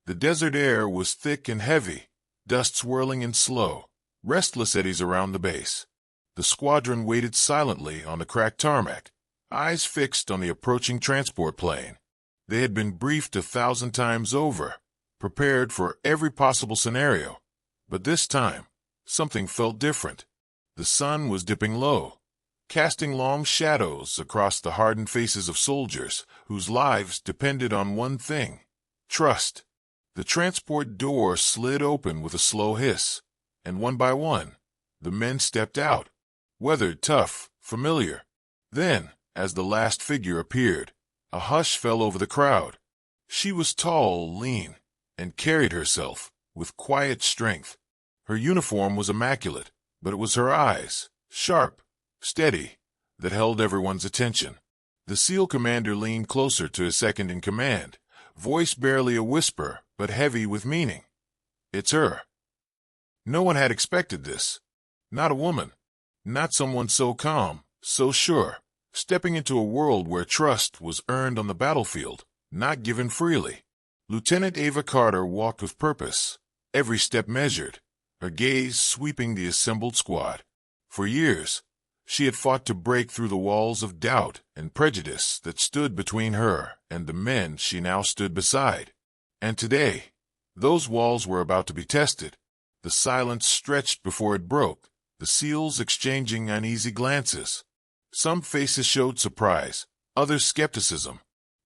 The desert air was thick and heavy, dust swirling in slow, restless eddies around the base. The squadron waited silently on the cracked tarmac, eyes fixed on the approaching transport plane. They had been briefed 1,000 times over, prepared for every possible scenario. But this time, something felt different. The sun was dipping low, casting long shadows across the hardened faces of soldiers whose lives depended on one thing: trust. The transport door slid open with a slow hiss, and one by one, the men stepped out, weathered, tough, familiar. Then, as the last figure appeared, a hush fell over the crowd. She was tall, lean, and carried herself with quiet strength. Her uniform was immaculate, but it was her eyes, sharp, steady, that held everyone's attention. The SEAL commander leaned closer to his second-in-command, voice barely a whisper, but heavy with meaning. "It's her." No one had expected this. Not a woman. Not someone so calm, so sure, stepping into a world where trust was earned on the battlefield, not given freely. Lieutenant Ava Carter walked with purpose, every step measured, her gaze sweeping the assembled squad. For years, she had fought to break through the walls of doubt and prejudice that stood between her and the men she now stood beside. And today, those walls were about to be tested. The silence stretched before it broke, the SEALs exchanging uneasy glances. Some faces showed surprise, others skepticism.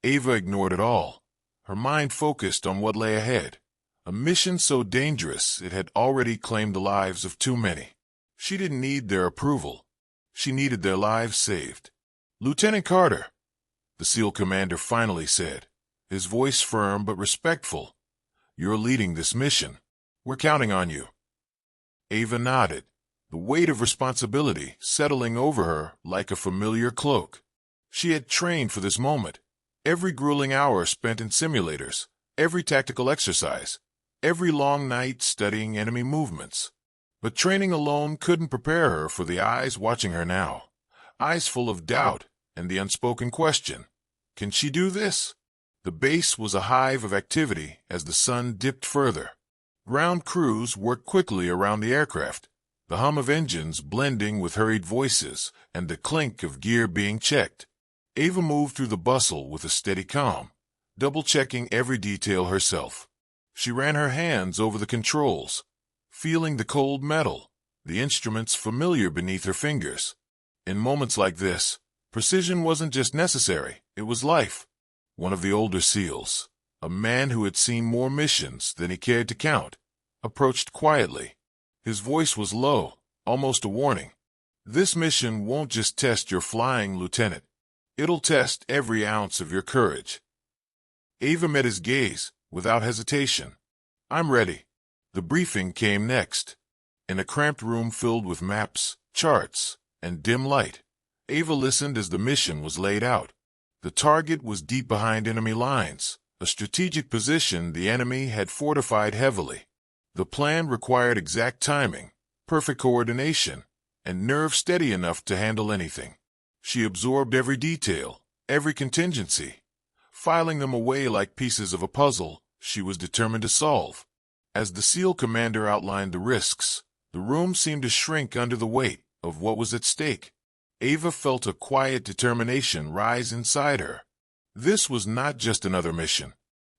Ava ignored it all, her mind focused on what lay ahead. A mission so dangerous it had already claimed the lives of too many. She didn't need their approval. She needed their lives saved. "Lieutenant Carter," the SEAL commander finally said, his voice firm but respectful, "you're leading this mission. We're counting on you." Ava nodded, the weight of responsibility settling over her like a familiar cloak. She had trained for this moment, every grueling hour spent in simulators, every tactical exercise, every long night studying enemy movements. But training alone couldn't prepare her for the eyes watching her now, eyes full of doubt and the unspoken question: can she do this? The base was a hive of activity as the sun dipped further. Ground crews worked quickly around the aircraft, the hum of engines blending with hurried voices and the clink of gear being checked. Ava moved through the bustle with a steady calm, double-checking every detail herself. She ran her hands over the controls, feeling the cold metal, the instruments familiar beneath her fingers. In moments like this, precision wasn't just necessary, it was life. One of the older SEALs, a man who had seen more missions than he cared to count, approached quietly. His voice was low, almost a warning. "This mission won't just test your flying, Lieutenant. It'll test every ounce of your courage." Ava met his gaze, without hesitation. "I'm ready." The briefing came next. In a cramped room filled with maps, charts, and dim light, Ava listened as the mission was laid out. The target was deep behind enemy lines, a strategic position the enemy had fortified heavily. The plan required exact timing, perfect coordination, and nerve steady enough to handle anything. She absorbed every detail, every contingency, filing them away like pieces of a puzzle she was determined to solve. As the SEAL commander outlined the risks, the room seemed to shrink under the weight of what was at stake. Ava felt a quiet determination rise inside her. This was not just another mission.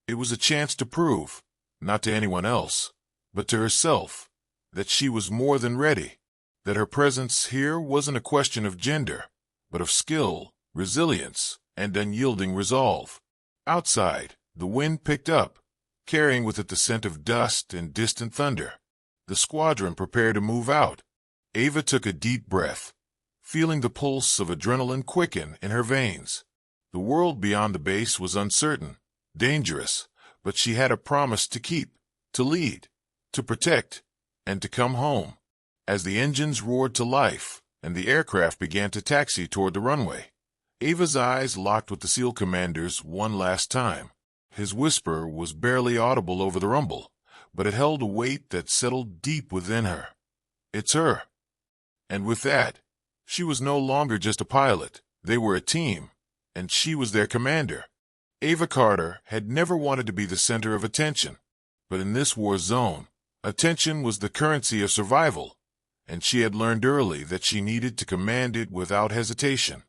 It was a chance to prove, not to anyone else, but to herself, that she was more than ready, that her presence here wasn't a question of gender, but of skill, resilience, and unyielding resolve. Outside, the wind picked up, carrying with it the scent of dust and distant thunder. The squadron prepared to move out. Ava took a deep breath, feeling the pulse of adrenaline quicken in her veins. The world beyond the base was uncertain, dangerous, but she had a promise to keep, to lead, to protect, and to come home. As the engines roared to life and the aircraft began to taxi toward the runway, Ava's eyes locked with the SEAL commander's one last time. His whisper was barely audible over the rumble, but it held a weight that settled deep within her. "It's her." And with that, she was no longer just a pilot. They were a team, and she was their commander. Ava Carter had never wanted to be the center of attention. But in this war zone, attention was the currency of survival, and she had learned early that she needed to command it without hesitation.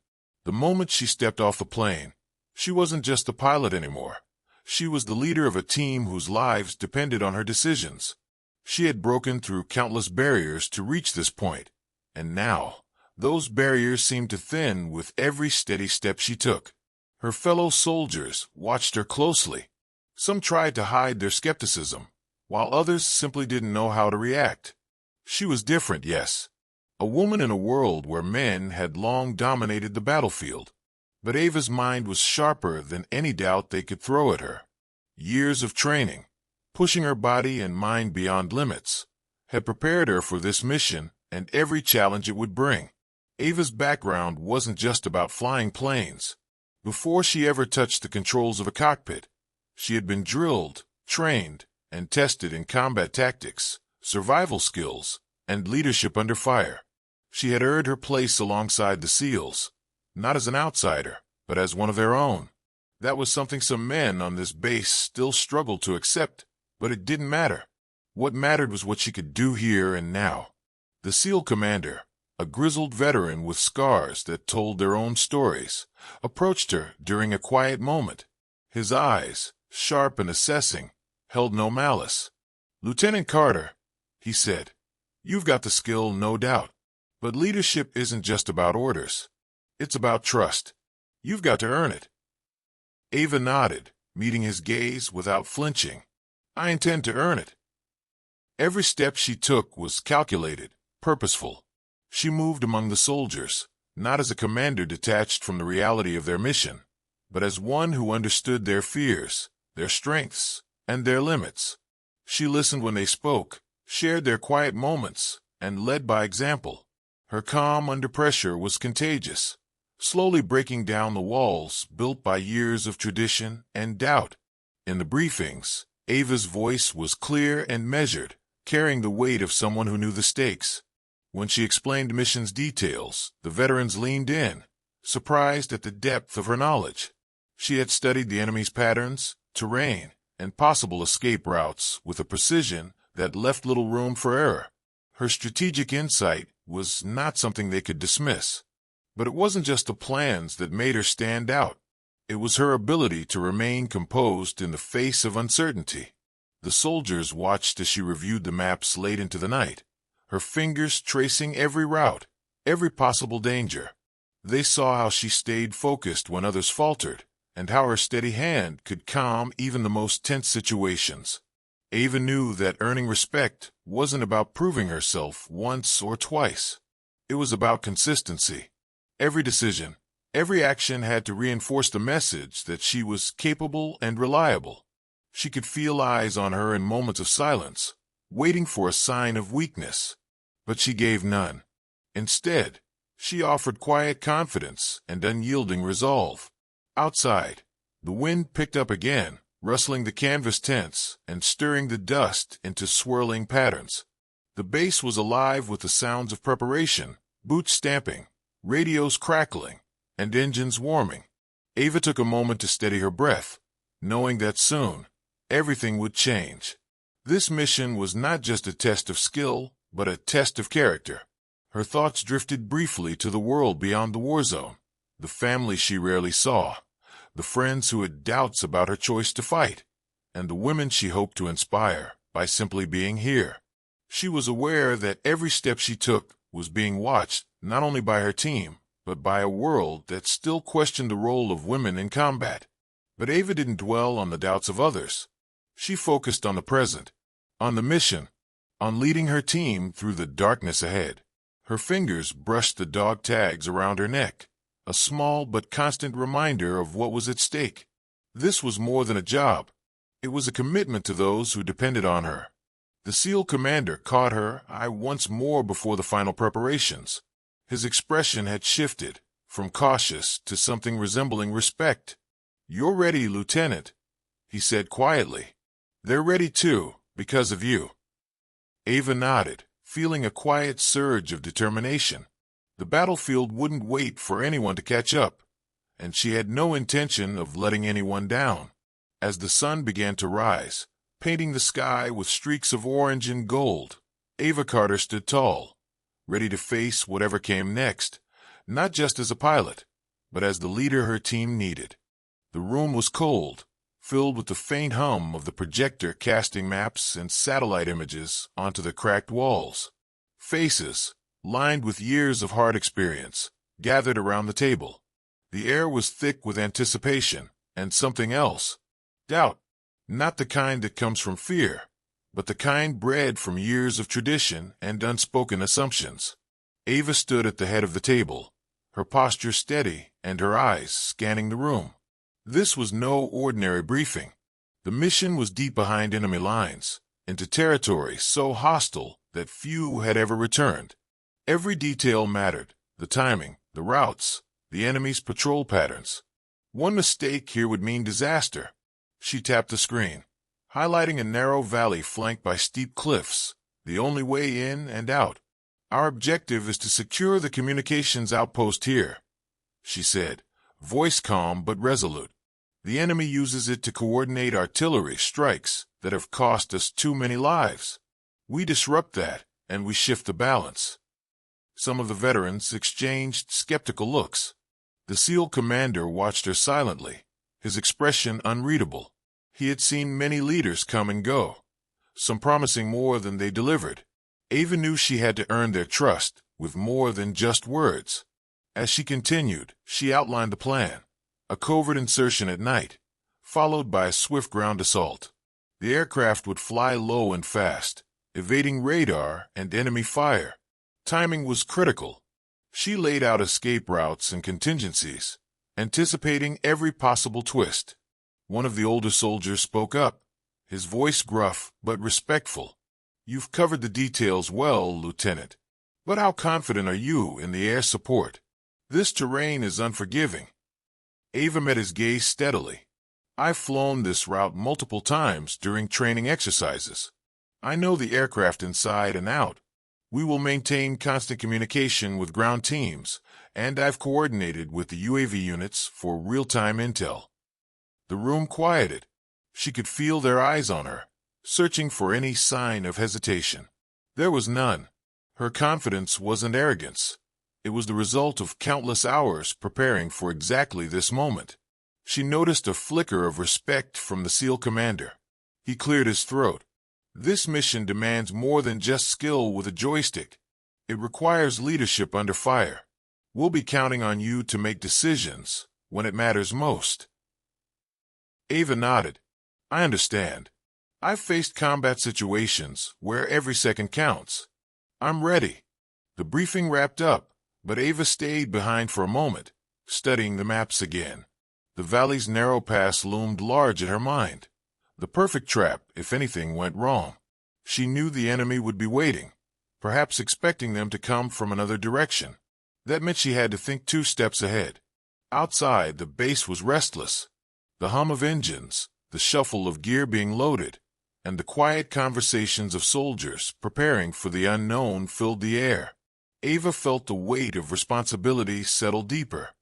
The moment she stepped off the plane, she wasn't just a pilot anymore. She was the leader of a team whose lives depended on her decisions. She had broken through countless barriers to reach this point, and now, those barriers seemed to thin with every steady step she took. Her fellow soldiers watched her closely. Some tried to hide their skepticism, while others simply didn't know how to react. She was different, yes. A woman in a world where men had long dominated the battlefield. But Ava's mind was sharper than any doubt they could throw at her. Years of training, pushing her body and mind beyond limits, had prepared her for this mission and every challenge it would bring. Ava's background wasn't just about flying planes. Before she ever touched the controls of a cockpit, she had been drilled, trained, and tested in combat tactics, survival skills, and leadership under fire. She had earned her place alongside the SEALs, not as an outsider, but as one of their own. That was something some men on this base still struggled to accept, but it didn't matter. What mattered was what she could do here and now. The SEAL commander, a grizzled veteran with scars that told their own stories, approached her during a quiet moment. His eyes, sharp and assessing, held no malice. "Lieutenant Carter," he said, "you've got the skill, no doubt. But leadership isn't just about orders. It's about trust. You've got to earn it." Ava nodded, meeting his gaze without flinching. "I intend to earn it." Every step she took was calculated, purposeful. She moved among the soldiers, not as a commander detached from the reality of their mission, but as one who understood their fears, their strengths, and their limits. She listened when they spoke, shared their quiet moments, and led by example. Her calm under pressure was contagious, slowly breaking down the walls built by years of tradition and doubt. In the briefings, Ava's voice was clear and measured, carrying the weight of someone who knew the stakes. When she explained mission's details, the veterans leaned in, surprised at the depth of her knowledge. She had studied the enemy's patterns, terrain, and possible escape routes with a precision that left little room for error. Her strategic insight was not something they could dismiss. But it wasn't just the plans that made her stand out. It was her ability to remain composed in the face of uncertainty. The soldiers watched as she reviewed the maps late into the night, her fingers tracing every route, every possible danger. They saw how she stayed focused when others faltered, and how her steady hand could calm even the most tense situations. Ava knew that earning respect wasn't about proving herself once or twice. It was about consistency. Every decision, every action had to reinforce the message that she was capable and reliable. She could feel eyes on her in moments of silence, waiting for a sign of weakness. But she gave none. Instead, she offered quiet confidence and unyielding resolve. Outside, the wind picked up again, rustling the canvas tents and stirring the dust into swirling patterns. The base was alive with the sounds of preparation, boots stamping, radios crackling, and engines warming. Ava took a moment to steady her breath, knowing that soon, everything would change. This mission was not just a test of skill, but a test of character. Her thoughts drifted briefly to the world beyond the war zone, the family she rarely saw, the friends who had doubts about her choice to fight, and the women she hoped to inspire by simply being here. She was aware that every step she took was being watched not only by her team, but by a world that still questioned the role of women in combat. But Ava didn't dwell on the doubts of others. She focused on the present, on the mission, on leading her team through the darkness ahead. Her fingers brushed the dog tags around her neck, a small but constant reminder of what was at stake. This was more than a job. It was a commitment to those who depended on her. The SEAL commander caught her eye once more before the final preparations. His expression had shifted, from cautious to something resembling respect. "You're ready, Lieutenant," he said quietly. "They're ready too, because of you." Ava nodded, feeling a quiet surge of determination. The battlefield wouldn't wait for anyone to catch up, and she had no intention of letting anyone down. As the sun began to rise, painting the sky with streaks of orange and gold. Ava Carter stood tall, ready to face whatever came next, not just as a pilot, but as the leader her team needed. The room was cold, filled with the faint hum of the projector casting maps and satellite images onto the cracked walls. Faces, lined with years of hard experience, gathered around the table. The air was thick with anticipation and something else. Doubt. Not the kind that comes from fear, but the kind bred from years of tradition and unspoken assumptions. Ava stood at the head of the table, her posture steady and her eyes scanning the room. This was no ordinary briefing. The mission was deep behind enemy lines, into territory so hostile that few had ever returned. Every detail mattered: the timing, the routes, the enemy's patrol patterns. One mistake here would mean disaster. She tapped the screen, highlighting a narrow valley flanked by steep cliffs, the only way in and out. "Our objective is to secure the communications outpost here," she said, voice calm but resolute. "The enemy uses it to coordinate artillery strikes that have cost us too many lives. We disrupt that, and we shift the balance." Some of the veterans exchanged skeptical looks. The SEAL commander watched her silently, his expression unreadable. He had seen many leaders come and go, some promising more than they delivered. Ava knew she had to earn their trust with more than just words. As she continued, she outlined the plan: a covert insertion at night, followed by a swift ground assault. The aircraft would fly low and fast, evading radar and enemy fire. Timing was critical. She laid out escape routes and contingencies, anticipating every possible twist. One of the older soldiers spoke up, his voice gruff but respectful. "You've covered the details well, Lieutenant. But how confident are you in the air support? This terrain is unforgiving." Ava met his gaze steadily. "I've flown this route multiple times during training exercises. I know the aircraft inside and out. We will maintain constant communication with ground teams, and I've coordinated with the UAV units for real-time intel." The room quieted. She could feel their eyes on her, searching for any sign of hesitation. There was none. Her confidence wasn't arrogance. It was the result of countless hours preparing for exactly this moment. She noticed a flicker of respect from the SEAL commander. He cleared his throat. "This mission demands more than just skill with a joystick. It requires leadership under fire. We'll be counting on you to make decisions when it matters most." Ava nodded. "I understand. I've faced combat situations where every second counts. I'm ready." The briefing wrapped up, but Ava stayed behind for a moment, studying the maps again. The valley's narrow pass loomed large in her mind. The perfect trap if anything went wrong. She knew the enemy would be waiting, perhaps expecting them to come from another direction. That meant she had to think 2 steps ahead. Outside, the base was restless. The hum of engines, the shuffle of gear being loaded, and the quiet conversations of soldiers preparing for the unknown filled the air. Ava felt the weight of responsibility settle deeper.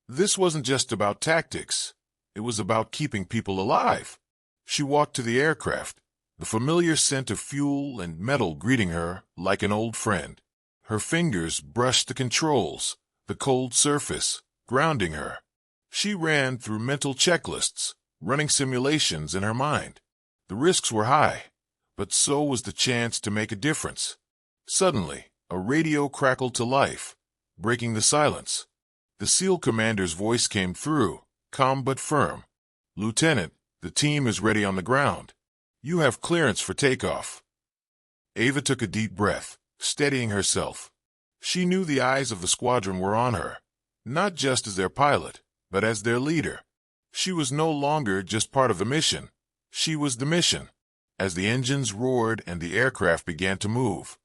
This wasn't just about tactics. It was about keeping people alive. She walked to the aircraft, the familiar scent of fuel and metal greeting her like an old friend. Her fingers brushed the controls, the cold surface, grounding her. She ran through mental checklists, running simulations in her mind. The risks were high, but so was the chance to make a difference. Suddenly, a radio crackled to life, breaking the silence. The SEAL commander's voice came through, calm but firm. "Lieutenant, the team is ready on the ground. You have clearance for takeoff." Ava took a deep breath, steadying herself. She knew the eyes of the squadron were on her, not just as their pilot, but as their leader. She was no longer just part of the mission. She was the mission. As the engines roared and the aircraft began to move,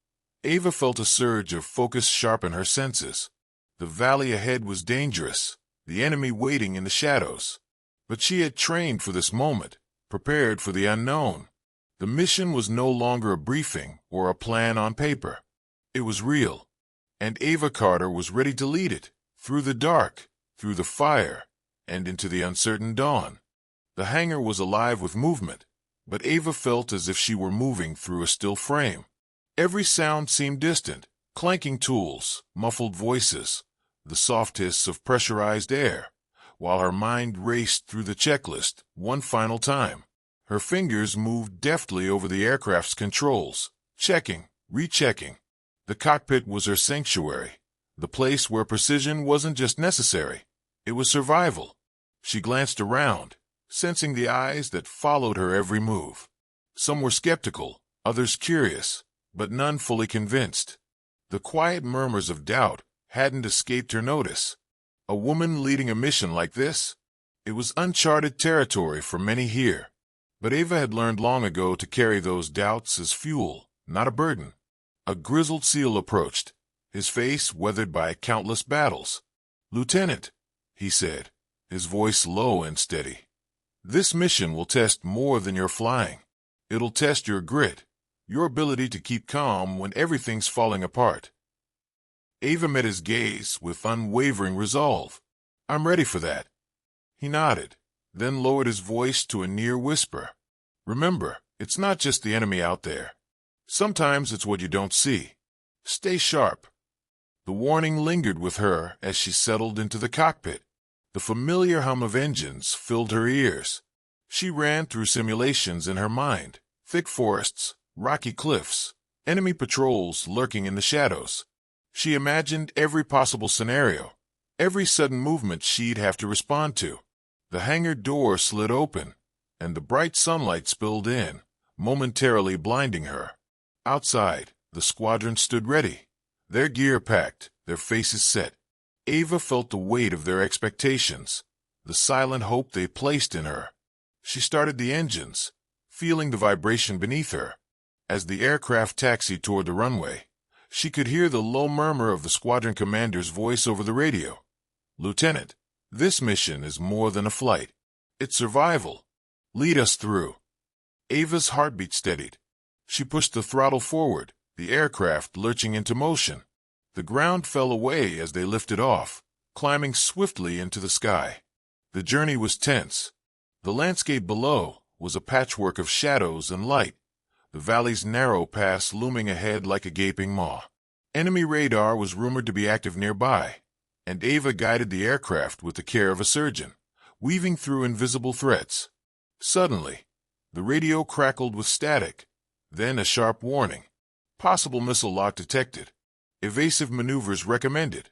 Ava felt a surge of focus sharpen her senses. The valley ahead was dangerous, the enemy waiting in the shadows. But she had trained for this moment, prepared for the unknown. The mission was no longer a briefing or a plan on paper. It was real, and Ava Carter was ready to lead it, through the dark, through the fire, and into the uncertain dawn. The hangar was alive with movement, but Ava felt as if she were moving through a still frame. Every sound seemed distant, clanking tools, muffled voices, the soft hiss of pressurized air, while her mind raced through the checklist one final time. Her fingers moved deftly over the aircraft's controls, checking, rechecking. The cockpit was her sanctuary, the place where precision wasn't just necessary, it was survival. She glanced around, sensing the eyes that followed her every move. Some were skeptical, others curious, but none fully convinced. The quiet murmurs of doubt hadn't escaped her notice. A woman leading a mission like this? It was uncharted territory for many here. But Ava had learned long ago to carry those doubts as fuel, not a burden. A grizzled SEAL approached, his face weathered by countless battles. "Lieutenant," he said, his voice low and steady, "this mission will test more than your flying. It'll test your grit, your ability to keep calm when everything's falling apart." Ava met his gaze with unwavering resolve. "I'm ready for that." He nodded, then lowered his voice to a near whisper. "Remember, it's not just the enemy out there. Sometimes it's what you don't see. Stay sharp." The warning lingered with her as she settled into the cockpit. The familiar hum of engines filled her ears. She ran through simulations in her mind, thick forests, rocky cliffs, enemy patrols lurking in the shadows. She imagined every possible scenario, every sudden movement she'd have to respond to. The hangar door slid open, and the bright sunlight spilled in, momentarily blinding her. Outside, the squadron stood ready, their gear packed, their faces set. Ava felt the weight of their expectations, the silent hope they placed in her. She started the engines, feeling the vibration beneath her. As the aircraft taxied toward the runway, she could hear the low murmur of the squadron commander's voice over the radio. "Lieutenant, this mission is more than a flight. It's survival. Lead us through." Ava's heartbeat steadied. She pushed the throttle forward, the aircraft lurching into motion. The ground fell away as they lifted off, climbing swiftly into the sky. The journey was tense. The landscape below was a patchwork of shadows and light, the valley's narrow pass looming ahead like a gaping maw. Enemy radar was rumored to be active nearby, and Ava guided the aircraft with the care of a surgeon, weaving through invisible threats. Suddenly, the radio crackled with static, then a sharp warning. Possible missile lock detected. Evasive maneuvers recommended.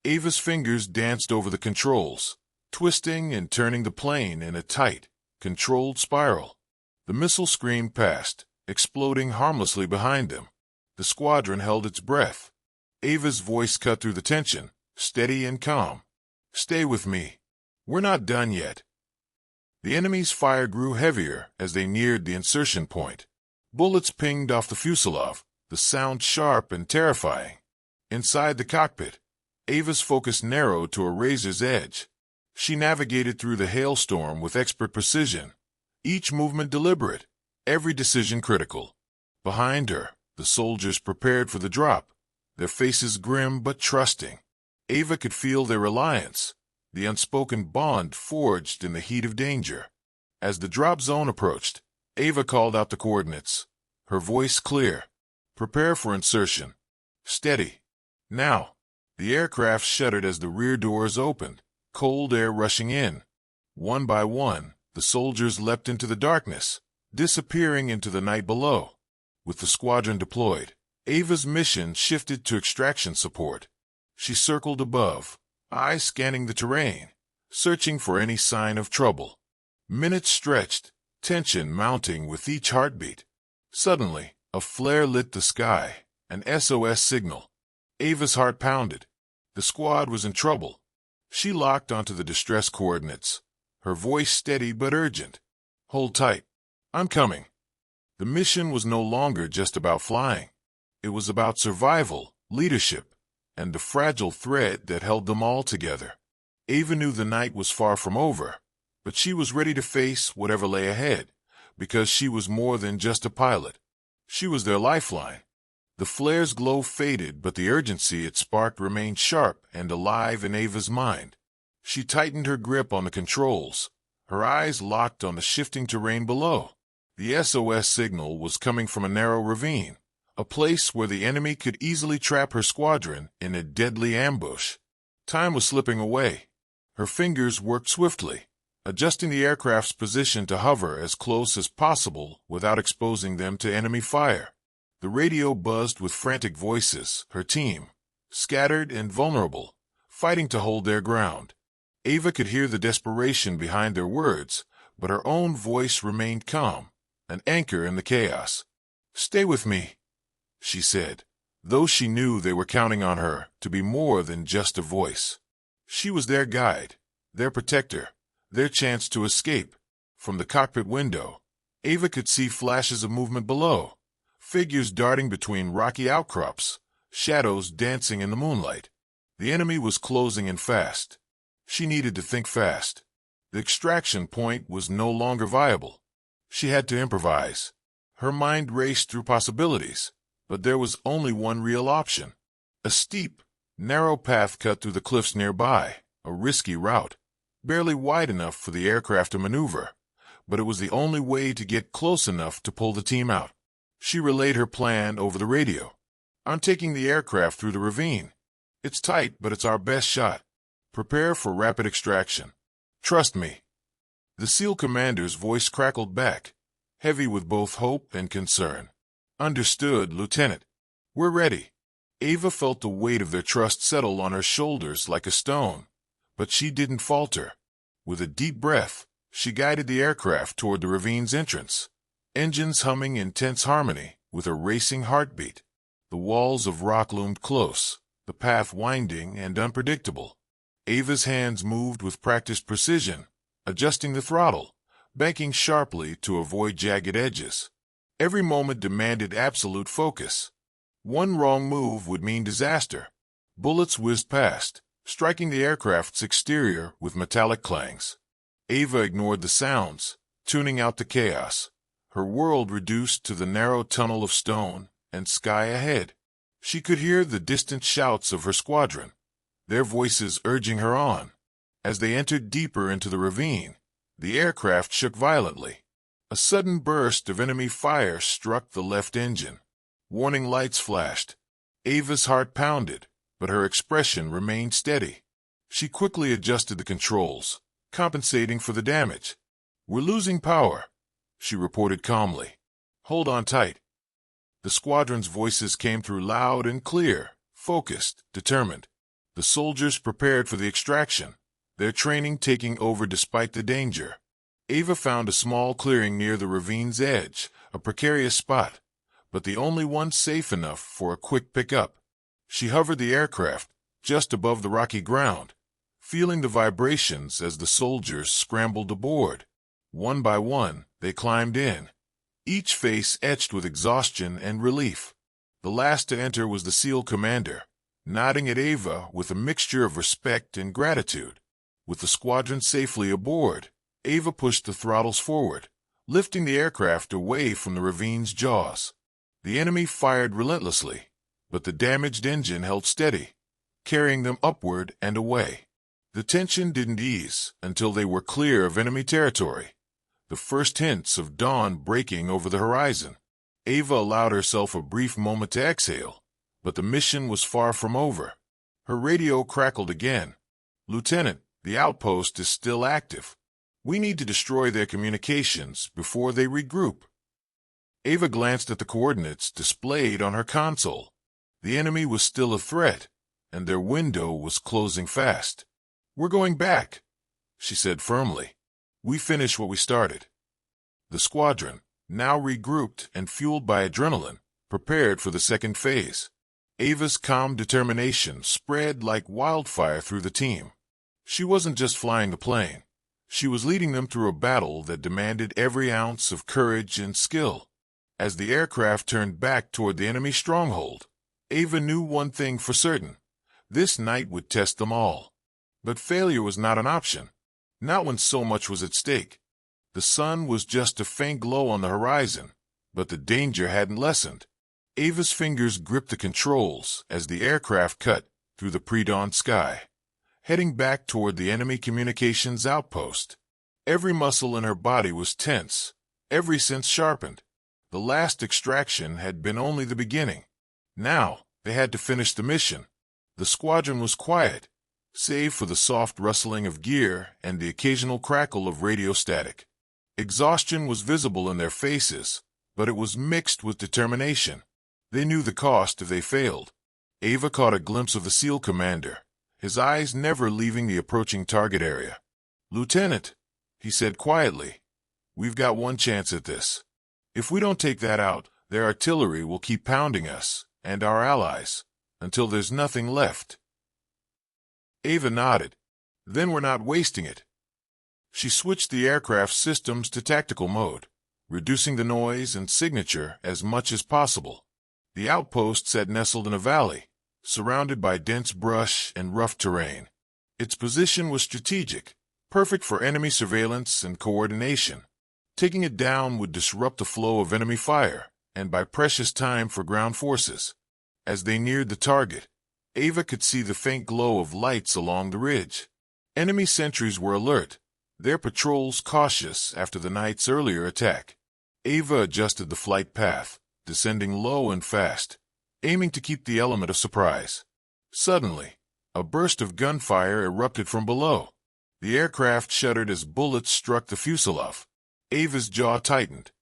Ava's fingers danced over the controls, twisting and turning the plane in a tight, controlled spiral. The missile screamed past, exploding harmlessly behind them. The squadron held its breath. Ava's voice cut through the tension, steady and calm. "Stay with me. We're not done yet." The enemy's fire grew heavier as they neared the insertion point. Bullets pinged off the fuselage, the sound sharp and terrifying. Inside the cockpit, Ava's focus narrowed to a razor's edge. She navigated through the hailstorm with expert precision, each movement deliberate, every decision critical. Behind her, the soldiers prepared for the drop, their faces grim but trusting. Ava could feel their reliance, the unspoken bond forged in the heat of danger. As the drop zone approached, Ava called out the coordinates, her voice clear. "Prepare for insertion. Steady. Now." The aircraft shuddered as the rear doors opened, cold air rushing in. One by one, the soldiers leapt into the darkness, disappearing into the night below. With the squadron deployed, Ava's mission shifted to extraction support. She circled above, eyes scanning the terrain, searching for any sign of trouble. Minutes stretched, tension mounting with each heartbeat. Suddenly, a flare lit the sky, an SOS signal. Ava's heart pounded. The squad was in trouble. She locked onto the distress coordinates, her voice steady but urgent. "Hold tight. I'm coming." The mission was no longer just about flying. It was about survival, leadership, and the fragile thread that held them all together. Ava knew the night was far from over, but she was ready to face whatever lay ahead, because she was more than just a pilot. She was their lifeline. The flare's glow faded, but the urgency it sparked remained sharp and alive in Ava's mind. She tightened her grip on the controls, her eyes locked on the shifting terrain below. The SOS signal was coming from a narrow ravine, a place where the enemy could easily trap her squadron in a deadly ambush. Time was slipping away. Her fingers worked swiftly, adjusting the aircraft's position to hover as close as possible without exposing them to enemy fire. The radio buzzed with frantic voices, her team, scattered and vulnerable, fighting to hold their ground. Ava could hear the desperation behind their words, but her own voice remained calm, an anchor in the chaos. "Stay with me," she said, though she knew they were counting on her to be more than just a voice. She was their guide, their protector, their chance to escape. From the cockpit window, Ava could see flashes of movement below, figures darting between rocky outcrops, shadows dancing in the moonlight. The enemy was closing in fast. She needed to think fast. The extraction point was no longer viable. She had to improvise. Her mind raced through possibilities, but there was only one real option. A steep, narrow path cut through the cliffs nearby, a risky route, barely wide enough for the aircraft to maneuver, but it was the only way to get close enough to pull the team out. She relayed her plan over the radio. "I'm taking the aircraft through the ravine. It's tight, but it's our best shot. Prepare for rapid extraction. Trust me." The SEAL commander's voice crackled back, heavy with both hope and concern. "Understood, Lieutenant. We're ready." Ava felt the weight of their trust settle on her shoulders like a stone, but she didn't falter. With a deep breath, she guided the aircraft toward the ravine's entrance, engines humming in tense harmony with a racing heartbeat. The walls of rock loomed close, the path winding and unpredictable. Ava's hands moved with practiced precision, adjusting the throttle, banking sharply to avoid jagged edges. Every moment demanded absolute focus. One wrong move would mean disaster. Bullets whizzed past, striking the aircraft's exterior with metallic clangs. Ava ignored the sounds, tuning out the chaos, her world reduced to the narrow tunnel of stone and sky ahead. She could hear the distant shouts of her squadron, their voices urging her on. As they entered deeper into the ravine, the aircraft shook violently. A sudden burst of enemy fire struck the left engine. Warning lights flashed. Ava's heart pounded, but her expression remained steady. She quickly adjusted the controls, compensating for the damage. "We're losing power," she reported calmly. "Hold on tight." The squadron's voices came through loud and clear, focused, determined. The soldiers prepared for the extraction, their training taking over despite the danger. Ava found a small clearing near the ravine's edge, a precarious spot, but the only one safe enough for a quick pickup. She hovered the aircraft just above the rocky ground, feeling the vibrations as the soldiers scrambled aboard. One by one, they climbed in, each face etched with exhaustion and relief. The last to enter was the SEAL commander, nodding at Ava with a mixture of respect and gratitude. With the squadron safely aboard, Ava pushed the throttles forward, lifting the aircraft away from the ravine's jaws. The enemy fired relentlessly, but the damaged engine held steady, carrying them upward and away. The tension didn't ease until they were clear of enemy territory, the first hints of dawn breaking over the horizon. Ava allowed herself a brief moment to exhale, but the mission was far from over. Her radio crackled again. "Lieutenant, the outpost is still active. We need to destroy their communications before they regroup." Ava glanced at the coordinates displayed on her console. The enemy was still a threat, and their window was closing fast. "We're going back," she said firmly. "We finish what we started." The squadron, now regrouped and fueled by adrenaline, prepared for the second phase. Ava's calm determination spread like wildfire through the team. She wasn't just flying the plane. She was leading them through a battle that demanded every ounce of courage and skill. As the aircraft turned back toward the enemy stronghold, Ava knew one thing for certain. This night would test them all. But failure was not an option, not when so much was at stake. The sun was just a faint glow on the horizon, but the danger hadn't lessened. Ava's fingers gripped the controls as the aircraft cut through the pre-dawn sky, heading back toward the enemy communications outpost. Every muscle in her body was tense, every sense sharpened. The last extraction had been only the beginning. Now, they had to finish the mission. The squadron was quiet, save for the soft rustling of gear and the occasional crackle of radio static. Exhaustion was visible in their faces, but it was mixed with determination. They knew the cost if they failed. Ava caught a glimpse of the SEAL commander, his eyes never leaving the approaching target area. "Lieutenant," he said quietly, "we've got one chance at this. If we don't take that out, their artillery will keep pounding us, and our allies, until there's nothing left." Ava nodded. "Then we're not wasting it." She switched the aircraft systems to tactical mode, reducing the noise and signature as much as possible. The outpost sat nestled in a valley, surrounded by dense brush and rough terrain. Its position was strategic, perfect for enemy surveillance and coordination. Taking it down would disrupt the flow of enemy fire and buy precious time for ground forces. As they neared the target, Ava could see the faint glow of lights along the ridge. Enemy sentries were alert, their patrols cautious after the night's earlier attack. Ava adjusted the flight path, descending low and fast, aiming to keep the element of surprise. Suddenly, a burst of gunfire erupted from below. The aircraft shuddered as bullets struck the fuselage. Ava's jaw tightened.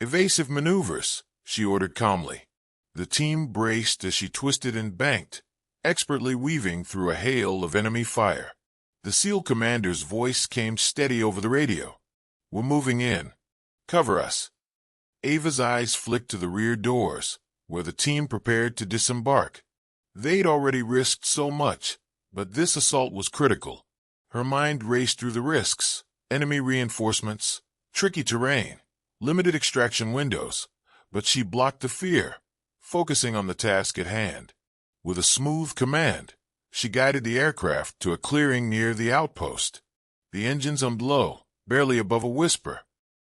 "Evasive maneuvers," she ordered calmly. The team braced as she twisted and banked, expertly weaving through a hail of enemy fire. The SEAL commander's voice came steady over the radio. "We're moving in. Cover us." Ava's eyes flicked to the rear doors, where the team prepared to disembark. They'd already risked so much, but this assault was critical. Her mind raced through the risks: enemy reinforcements, tricky terrain, limited extraction windows, but she blocked the fear, focusing on the task at hand. With a smooth command, she guided the aircraft to a clearing near the outpost. The engines hummed low, barely above a whisper.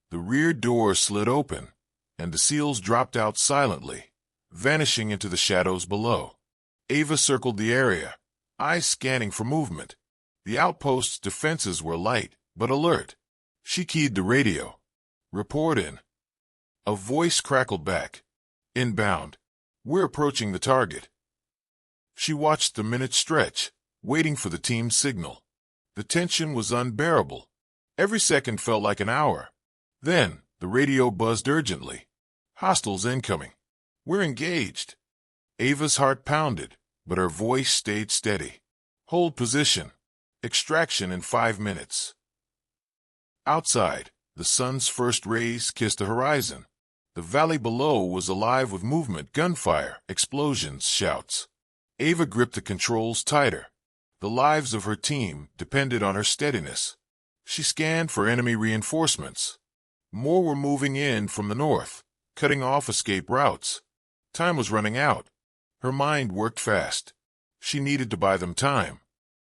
The rear door slid open, and the SEALs dropped out silently, vanishing into the shadows below. Ava circled the area, eyes scanning for movement. The outpost's defenses were light, but alert. She keyed the radio. "Report in." A voice crackled back. "Inbound. We're approaching the target." She watched the minutes stretch, waiting for the team's signal. The tension was unbearable. Every second felt like an hour. Then, the radio buzzed urgently. "Hostiles incoming. We're engaged." Ava's heart pounded, but her voice stayed steady. "Hold position. Extraction in 5 minutes." Outside, the sun's first rays kissed the horizon. The valley below was alive with movement, gunfire, explosions, shouts. Ava gripped the controls tighter. The lives of her team depended on her steadiness. She scanned for enemy reinforcements. More were moving in from the north, cutting off escape routes. Time was running out. Her mind worked fast. She needed to buy them time.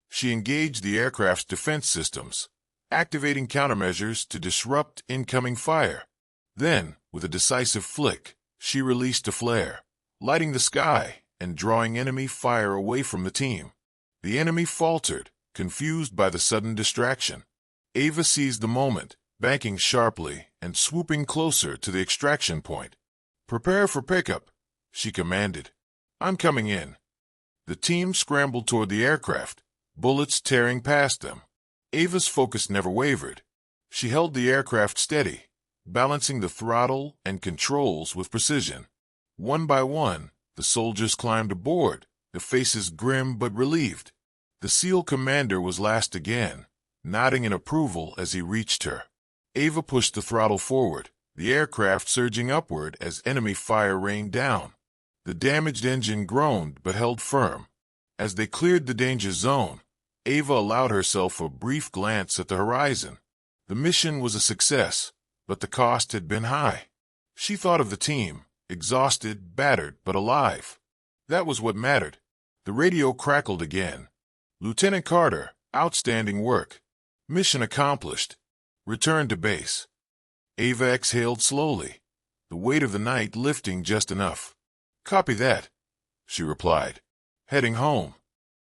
She engaged the aircraft's defense systems, activating countermeasures to disrupt incoming fire. Then, with a decisive flick, she released a flare, lighting the sky and drawing enemy fire away from the team. The enemy faltered, confused by the sudden distraction. Ava seized the moment, banking sharply and swooping closer to the extraction point. "Prepare for pickup," she commanded. "I'm coming in." The team scrambled toward the aircraft, bullets tearing past them. Ava's focus never wavered. She held the aircraft steady, balancing the throttle and controls with precision. One by one, the soldiers climbed aboard, their faces grim but relieved. The SEAL commander was last again, nodding in approval as he reached her. Ava pushed the throttle forward, the aircraft surging upward as enemy fire rained down. The damaged engine groaned but held firm. As they cleared the danger zone, Ava allowed herself a brief glance at the horizon. The mission was a success, but the cost had been high. She thought of the team, exhausted, battered, but alive. That was what mattered. The radio crackled again. "Lieutenant Carter, outstanding work. Mission accomplished. Return to base." Ava exhaled slowly, the weight of the night lifting just enough. "Copy that," she replied, heading home.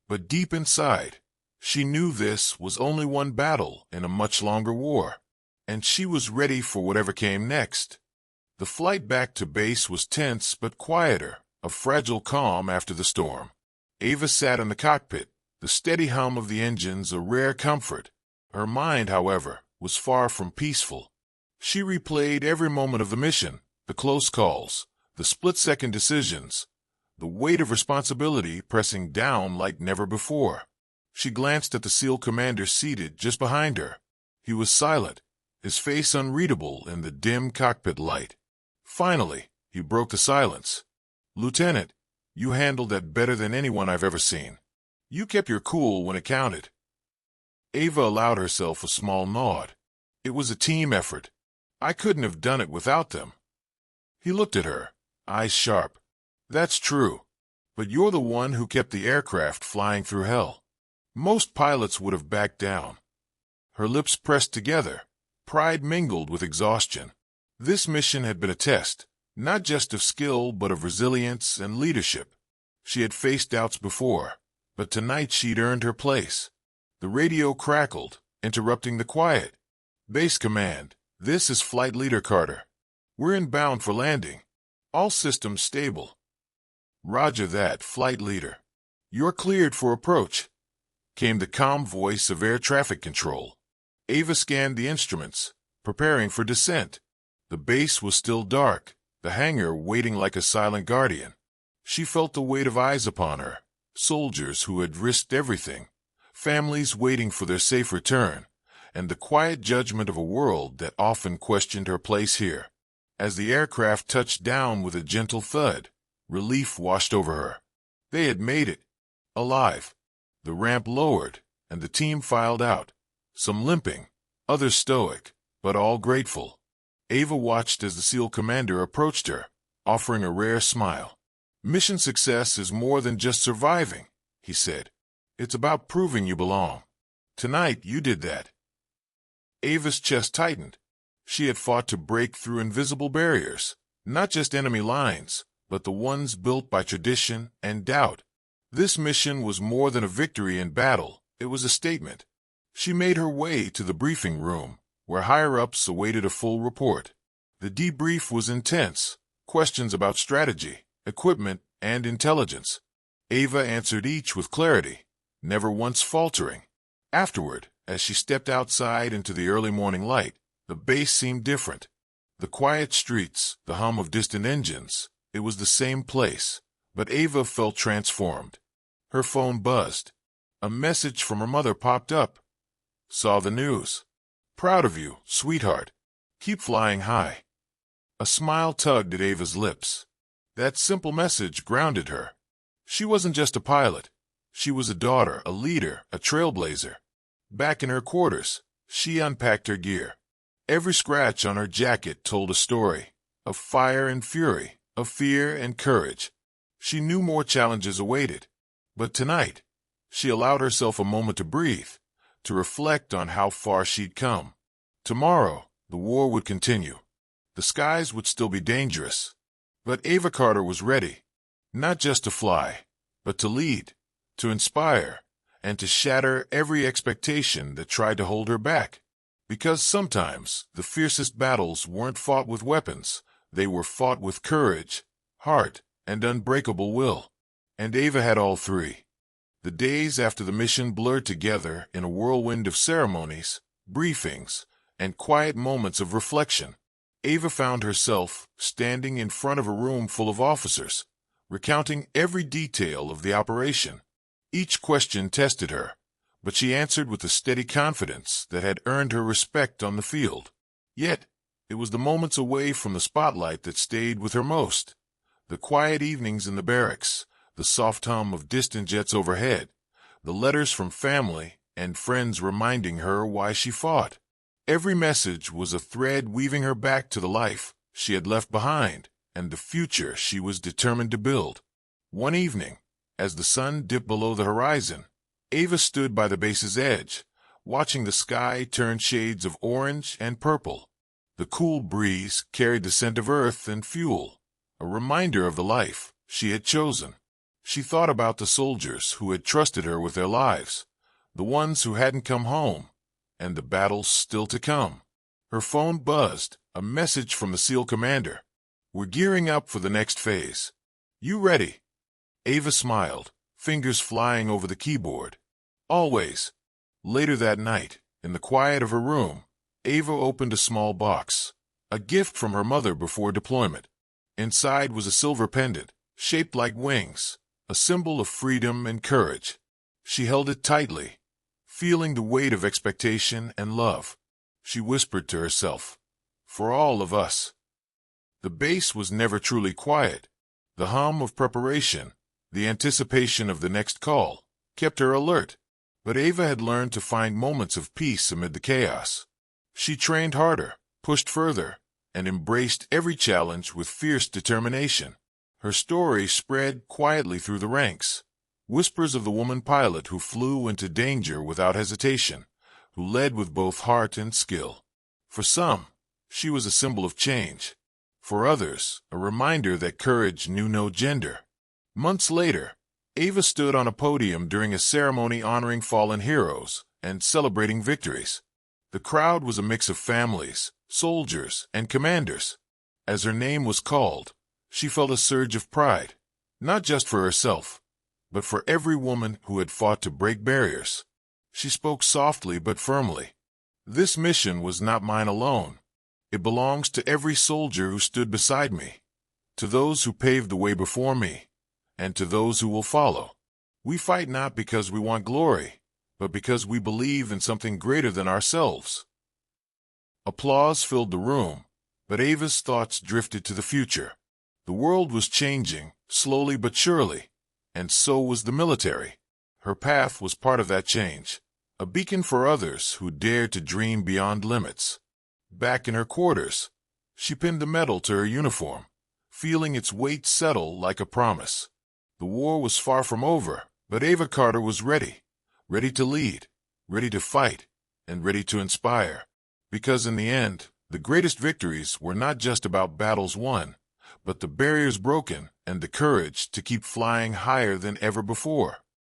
But deep inside, she knew this was only one battle in a much longer war. and she was ready for whatever came next. The flight back to base was tense but quieter, a fragile calm after the storm. Ava sat in the cockpit, the steady hum of the engines a rare comfort. Her mind, however, was far from peaceful. She replayed every moment of the mission, the close calls, the split-second decisions, the weight of responsibility pressing down like never before. She glanced at the SEAL commander seated just behind her. He was silent, his face unreadable in the dim cockpit light. Finally, he broke the silence. "Lieutenant, you handled that better than anyone I've ever seen. You kept your cool when it counted." Ava allowed herself a small nod. "It was a team effort. I couldn't have done it without them." He looked at her, eyes sharp. "That's true. But you're the one who kept the aircraft flying through hell. Most pilots would have backed down." Her lips pressed together, pride mingled with exhaustion. This mission had been a test, not just of skill but of resilience and leadership. She had faced doubts before, but tonight she'd earned her place. The radio crackled, interrupting the quiet. "Base Command, this is Flight Leader Carter. We're inbound for landing. All systems stable." "Roger that, Flight Leader. You're cleared for approach," came the calm voice of air traffic control. Ava scanned the instruments, preparing for descent. The base was still dark, the hangar waiting like a silent guardian. She felt the weight of eyes upon her, soldiers who had risked everything, families waiting for their safe return, and the quiet judgment of a world that often questioned her place here. As the aircraft touched down with a gentle thud, relief washed over her. They had made it. Alive. The ramp lowered, and the team filed out, some limping, others stoic, but all grateful. Ava watched as the SEAL commander approached her, offering a rare smile. "Mission success is more than just surviving," he said. "It's about proving you belong. Tonight, you did that." Ava's chest tightened. She had fought to break through invisible barriers, not just enemy lines, but the ones built by tradition and doubt. This mission was more than a victory in battle, it was a statement. She made her way to the briefing room, where higher-ups awaited a full report. The debrief was intense, questions about strategy, equipment, and intelligence. Ava answered each with clarity, never once faltering. Afterward, as she stepped outside into the early morning light, the base seemed different. The quiet streets, the hum of distant engines, it was the same place, but Ava felt transformed. Her phone buzzed. A message from her mother popped up. "Saw the news. Proud of you, sweetheart. Keep flying high." A smile tugged at Ava's lips. That simple message grounded her. She wasn't just a pilot. She was a daughter, a leader, a trailblazer. Back in her quarters, she unpacked her gear. Every scratch on her jacket told a story, of fire and fury, of fear and courage. She knew more challenges awaited. But tonight, she allowed herself a moment to breathe, to reflect on how far she'd come. Tomorrow, the war would continue. The skies would still be dangerous. But Ava Carter was ready, not just to fly, but to lead, to inspire, and to shatter every expectation that tried to hold her back. Because sometimes the fiercest battles weren't fought with weapons, they were fought with courage, heart, and unbreakable will. And Ava had all three. The days after the mission blurred together in a whirlwind of ceremonies, briefings, and quiet moments of reflection. Ava found herself standing in front of a room full of officers, recounting every detail of the operation. Each question tested her, but she answered with a steady confidence that had earned her respect on the field. Yet, it was the moments away from the spotlight that stayed with her most. The quiet evenings in the barracks, the soft hum of distant jets overhead, the letters from family and friends reminding her why she fought. Every message was a thread weaving her back to the life she had left behind and the future she was determined to build. One evening, as the sun dipped below the horizon, Ava stood by the base's edge, watching the sky turn shades of orange and purple. The cool breeze carried the scent of earth and fuel, a reminder of the life she had chosen. She thought about the soldiers who had trusted her with their lives, the ones who hadn't come home, and the battles still to come. Her phone buzzed, a message from the SEAL commander. "We're gearing up for the next phase. You ready?" Ava smiled, fingers flying over the keyboard. "Always." Later that night, in the quiet of her room, Ava opened a small box, a gift from her mother before deployment. Inside was a silver pendant, shaped like wings, a symbol of freedom and courage. She held it tightly, feeling the weight of expectation and love. She whispered to herself, "For all of us." The base was never truly quiet. The hum of preparation, the anticipation of the next call, kept her alert. But Ava had learned to find moments of peace amid the chaos. She trained harder, pushed further, and embraced every challenge with fierce determination. Her story spread quietly through the ranks. Whispers of the woman pilot who flew into danger without hesitation, who led with both heart and skill. For some, she was a symbol of change. For others, a reminder that courage knew no gender. Months later, Ava stood on a podium during a ceremony honoring fallen heroes and celebrating victories. The crowd was a mix of families, soldiers, and commanders. As her name was called, she felt a surge of pride, not just for herself, but for every woman who had fought to break barriers. She spoke softly but firmly. "This mission was not mine alone. It belongs to every soldier who stood beside me, to those who paved the way before me, and to those who will follow. We fight not because we want glory, but because we believe in something greater than ourselves." Applause filled the room, but Ava's thoughts drifted to the future. The world was changing, slowly but surely, and so was the military. Her path was part of that change, a beacon for others who dared to dream beyond limits. Back in her quarters, she pinned the medal to her uniform, feeling its weight settle like a promise. The war was far from over, but Ava Carter was ready to lead, ready to fight, and ready to inspire. Because in the end, the greatest victories were not just about battles won, but the barriers broken and the courage to keep flying higher than ever before.